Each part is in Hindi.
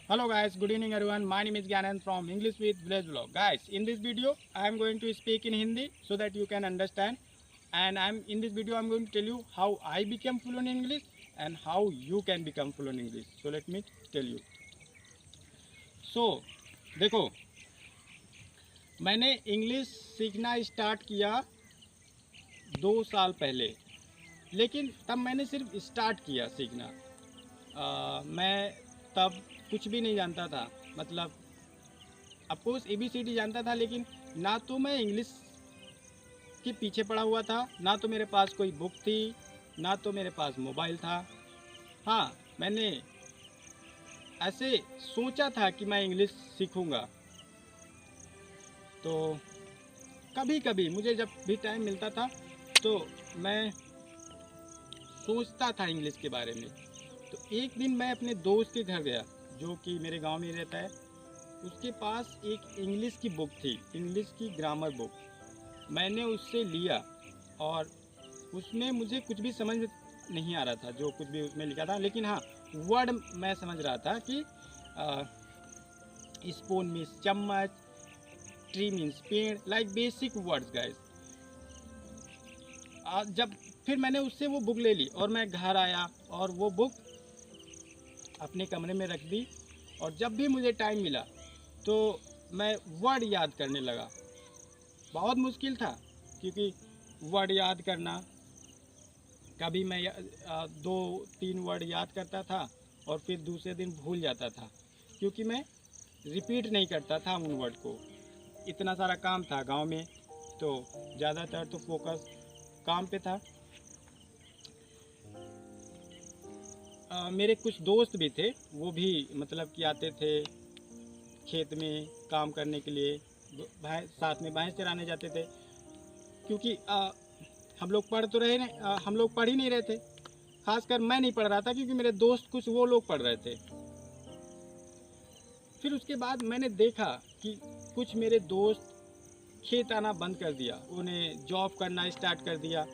Hello guys, good evening everyone. My name is Gyanand from English with Village Vlog. Guys, in this video I am going to speak in Hindi so that you can understand. And in this video I'm going to tell you how I became fluent in English and how you can become fluent in English. So let me tell you. So देखो, मैंने इंग्लिश सीखना स्टार्ट किया 2 साल पहले, लेकिन तब मैंने सिर्फ स्टार्ट किया सीखना। मैं तब कुछ भी नहीं जानता था, मतलब अफकोर्स ABCD जानता था, लेकिन ना तो मैं इंग्लिश के पीछे पड़ा हुआ था, ना तो मेरे पास कोई बुक थी, ना तो मेरे पास मोबाइल था। हाँ, मैंने ऐसे सोचा था कि मैं इंग्लिश सीखूँगा। तो कभी कभी मुझे जब भी टाइम मिलता था तो मैं सोचता था इंग्लिश के बारे में। तो एक दिन मैं अपने दोस्त के घर गया, जो कि मेरे गांव में रहता है। उसके पास एक इंग्लिश की बुक थी, इंग्लिश की ग्रामर बुक। मैंने उससे लिया और उसमें मुझे कुछ भी समझ नहीं आ रहा था जो कुछ भी उसमें लिखा था, लेकिन हाँ, वर्ड मैं समझ रहा था कि स्पून मीन्स चम्मच, ट्री मीन्स पेड़, लाइक बेसिक वर्ड्स गाइस। जब फिर मैंने उससे वो बुक ले ली और मैं घर आया और वो बुक अपने कमरे में रख दी, और जब भी मुझे टाइम मिला तो मैं वर्ड याद करने लगा। बहुत मुश्किल था, क्योंकि वर्ड याद करना, कभी मैं 2-3 वर्ड याद करता था और फिर दूसरे दिन भूल जाता था, क्योंकि मैं रिपीट नहीं करता था उन वर्ड को। इतना सारा काम था गांव में, तो ज़्यादातर तो फोकस काम पे था। मेरे कुछ दोस्त भी थे, वो भी मतलब कि आते थे खेत में काम करने के लिए, साथ में भैंस चराने जाते थे, क्योंकि हम लोग पढ़ तो रहे नहीं, हम लोग पढ़ ही नहीं रहे थे। खासकर मैं नहीं पढ़ रहा था, क्योंकि मेरे दोस्त कुछ वो लोग पढ़ रहे थे। फिर उसके बाद मैंने देखा कि कुछ मेरे दोस्त खेत आना बंद कर दिया, उन्हें जॉब करना स्टार्ट कर दिया।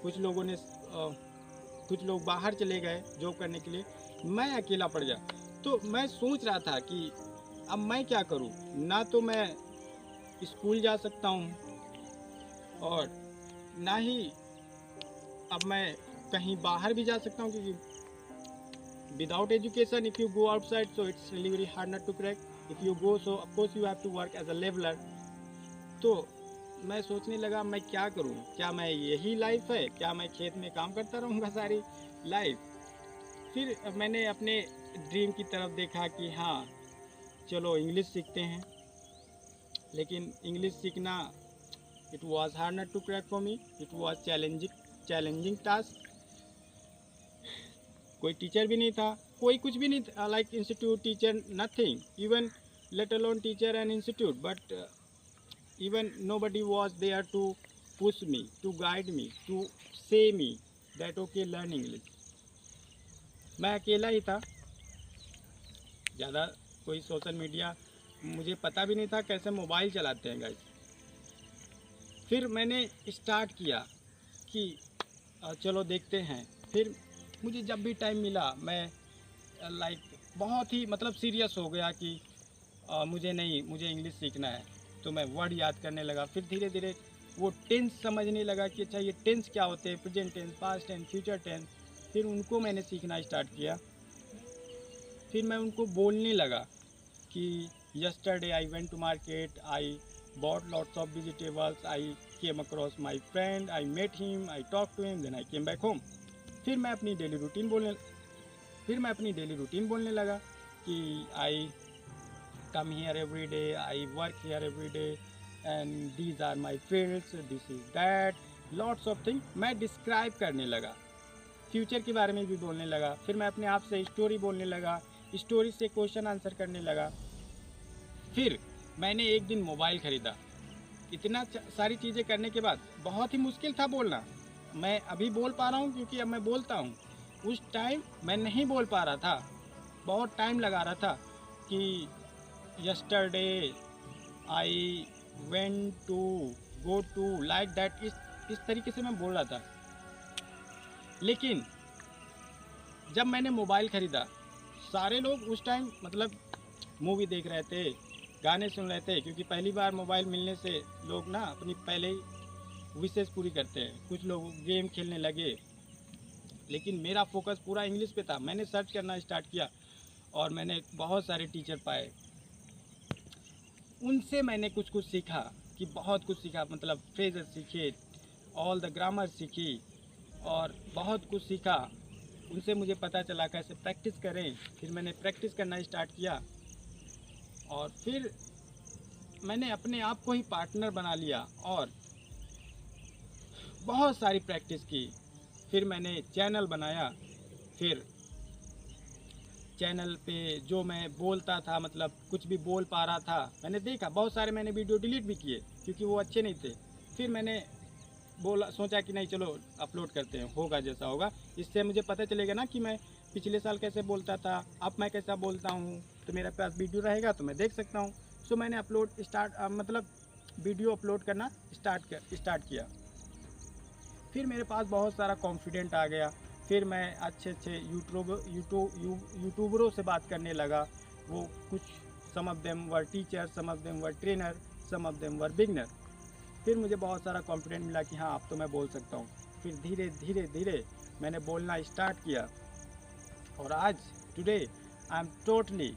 कुछ लोगों ने कुछ लोग बाहर चले गए जॉब करने के लिए, मैं अकेला पड़ गया। तो मैं सोच रहा था कि अब मैं क्या करूं। ना तो मैं स्कूल जा सकता हूं और ना ही अब मैं कहीं बाहर भी जा सकता हूं, क्योंकि without education if you go outside so it's really very hard not to crack. If you go so of course you have to work as a leveller. तो मैं सोचने लगा मैं क्या करूं, क्या मैं यही लाइफ है, क्या मैं खेत में काम करता रहूंगा सारी लाइफ। फिर मैंने अपने ड्रीम की तरफ देखा कि हाँ, चलो इंग्लिश सीखते हैं। लेकिन इंग्लिश सीखना, it was hard not to crack for me, it was challenging task. कोई टीचर भी नहीं था, कोई कुछ भी नहीं था, like institute teacher nothing, even let alone teacher and institute, but even nobody was there to push me, to guide me, to say me that okay, learn English. मैं अकेला ही था, ज़्यादा कोई सोशल मीडिया मुझे पता भी नहीं था कैसे मोबाइल चलाते हैं गाइस। फिर मैंने स्टार्ट किया कि चलो देखते हैं। फिर मुझे जब भी टाइम मिला मैं लाइक बहुत ही मतलब सीरियस हो गया कि मुझे इंग्लिश सीखना है। तो मैं वर्ड याद करने लगा। फिर धीरे धीरे वो टेंस समझने लगा कि अच्छा ये टेंस क्या होते हैं, present tense, past tense, future tense. फिर उनको मैंने सीखना स्टार्ट किया। फिर मैं उनको बोलने लगा कि yesterday I went to market, I bought lots of vegetables, I came across my friend, I met him, I talk to him, then I came back home. फिर मैं अपनी डेली रूटीन बोलने लगा कि I come here every day, I work here every day, and these are my fields, this is that, lots of things मैं डिस्क्राइब करने लगा। फ्यूचर के बारे में भी बोलने लगा। फिर मैं अपने आप से स्टोरी बोलने लगा, स्टोरी से क्वेश्चन आंसर करने लगा। फिर मैंने एक दिन मोबाइल ख़रीदा। इतना सारी चीज़ें करने के बाद बहुत ही मुश्किल था बोलना। मैं अभी बोल पा रहा हूँ क्योंकि अब मैं बोलता हूँ, उस टाइम मैं नहीं बोल पा रहा था, बहुत टाइम लगा रहा था कि yesterday I went to go to, like that, इस तरीके से मैं बोल रहा था। लेकिन जब मैंने मोबाइल ख़रीदा सारे लोग उस टाइम मतलब मूवी देख रहे थे, गाने सुन रहे थे, क्योंकि पहली बार मोबाइल मिलने से लोग ना अपनी पहले ही विशेष पूरी करते हैं। कुछ लोग गेम खेलने लगे, लेकिन मेरा फोकस पूरा इंग्लिश पे था। मैंने सर्च करना स्टार्ट किया और मैंने बहुत सारे टीचर पाए। उनसे मैंने कुछ कुछ सीखा, कि बहुत कुछ सीखा, मतलब फ्रेजेस सीखे, ऑल द ग्रामर सीखी और बहुत कुछ सीखा। उनसे मुझे पता चला कैसे प्रैक्टिस करें। फिर मैंने प्रैक्टिस करना स्टार्ट किया और फिर मैंने अपने आप को ही पार्टनर बना लिया और बहुत सारी प्रैक्टिस की। फिर मैंने चैनल बनाया। फिर चैनल पे जो मैं बोलता था, मतलब कुछ भी बोल पा रहा था, मैंने देखा बहुत सारे, मैंने वीडियो डिलीट भी किए क्योंकि वो अच्छे नहीं थे। फिर मैंने बोला, सोचा कि नहीं चलो अपलोड करते हैं, होगा जैसा होगा। इससे मुझे पता चलेगा ना कि मैं पिछले साल कैसे बोलता था, अब मैं कैसा बोलता हूँ, तो मेरे पास वीडियो रहेगा तो मैं देख सकता हूँ। सो मैंने मतलब वीडियो अपलोड करना स्टार्ट किया। फिर मेरे पास बहुत सारा कॉन्फिडेंट आ गया। फिर मैं अच्छे अच्छे यूट्यूबरों से बात करने लगा। वो कुछ, some of them were teacher, some of them were trainer, some of them were beginner. फिर मुझे बहुत सारा कॉन्फिडेंट मिला कि हाँ अब तो मैं बोल सकता हूँ। फिर धीरे धीरे धीरे मैंने बोलना स्टार्ट किया और आज today I am totally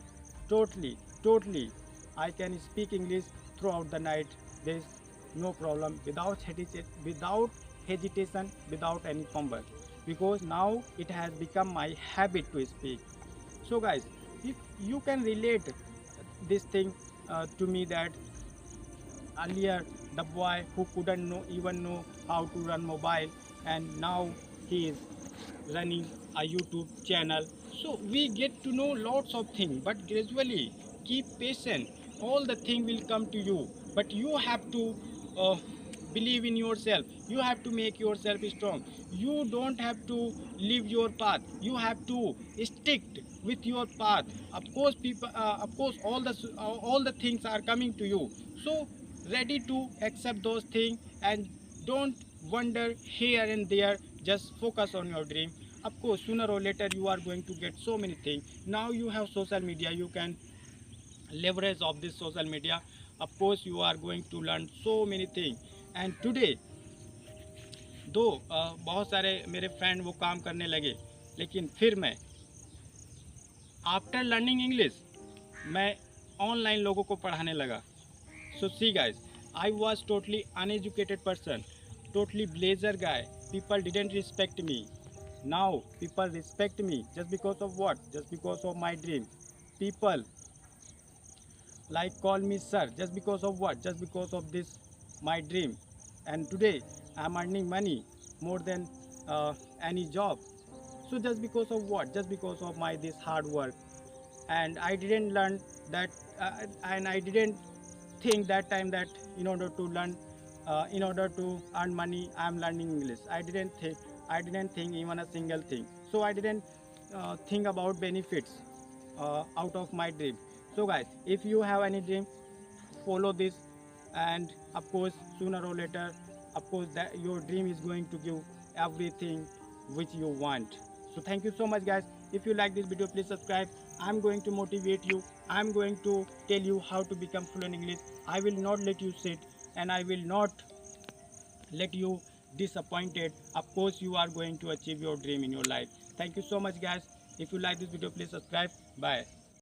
I can speak English throughout the night. There is no problem, without hesitation, without any fumble, because now it has become my habit to speak. So guys, if you can relate this thing to me, that earlier the boy who couldn't even know how to run mobile, and now he is running a YouTube channel. So we get to know lots of things, but gradually keep patient, all the thing will come to you. But you have to uh, believe in yourself, you have to make yourself strong. You don't have to leave your path, you have to stick with your path. Of course people, of course all the things are coming to you, so ready to accept those things and don't wander here and there. Just focus on your dream. Of course sooner or later you are going to get so many things. Now you have social media, you can leverage of this social media. Of course you are going to learn so many things. And today दो बहुत सारे मेरे फ्रेंड वो काम करने लगे, लेकिन फिर मैं आफ्टर लर्निंग इंग्लिश मैं ऑनलाइन लोगों को पढ़ाने लगा. So see guys, I was totally uneducated person, totally blazer guy. People didn't respect me. Now people respect me just because of what? Just because of my dream. People like call me sir just because of what? Just because of this my dream. And today I'm earning money more than any job. So just because of what? Just because of my this hard work. And I didn't learn that, and I didn't think that time that in order to learn, in order to earn money, I am learning English. I didn't think even a single thing. So I didn't think about benefits out of my dream. So guys, if you have any dream, follow this, and of course sooner or later, of course that your dream is going to give everything which you want. So thank you so much guys. If you like this video, please subscribe. I'm going to motivate you, I'm going to tell you how to become fluent English. I will not let you sit, and I will not let you disappointed. Of course you are going to achieve your dream in your life. Thank you so much guys. If you like this video, please subscribe. Bye.